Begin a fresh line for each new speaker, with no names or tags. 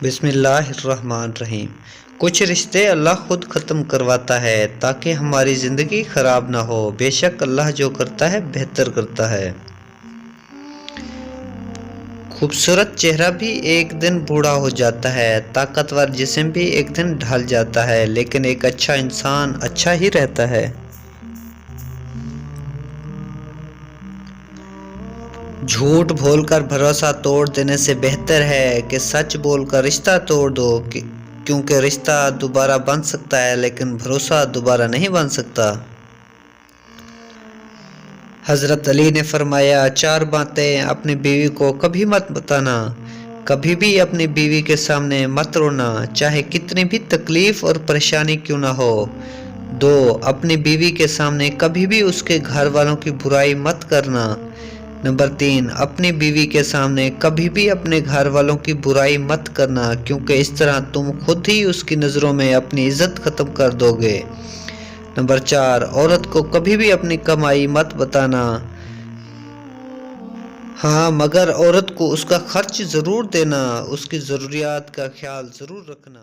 بسم اللہ الرحمن الرحیم۔ کچھ رشتے اللہ خود ختم کرواتا ہے تاکہ ہماری زندگی خراب نہ ہو۔ بے شک اللہ جو کرتا ہے بہتر کرتا ہے۔ خوبصورت چہرہ بھی ایک دن بوڑھا ہو جاتا ہے، طاقتور جسم بھی ایک دن ڈھل جاتا ہے، لیکن ایک اچھا انسان اچھا ہی رہتا ہے۔ جھوٹ بول کر بھروسہ توڑ دینے سے بہتر ہے کہ سچ بول کر رشتہ توڑ دو، کیونکہ رشتہ دوبارہ بن سکتا ہے لیکن بھروسہ دوبارہ نہیں بن سکتا۔ حضرت علی نے فرمایا، 4 باتیں اپنی بیوی کو کبھی مت بتانا۔ کبھی بھی اپنی بیوی کے سامنے مت رونا، چاہے کتنی بھی تکلیف اور پریشانی کیوں نہ ہو۔ 2 اپنی بیوی کے سامنے کبھی بھی اس کے گھر والوں کی برائی مت کرنا۔ نمبر 3 اپنی بیوی کے سامنے کبھی بھی اپنے گھر والوں کی برائی مت کرنا، کیونکہ اس طرح تم خود ہی اس کی نظروں میں اپنی عزت ختم کر دو گے۔ نمبر 4 عورت کو کبھی بھی اپنی کمائی مت بتانا۔ ہاں، مگر عورت کو اس کا خرچ ضرور دینا، اس کی ضروریات کا خیال ضرور رکھنا۔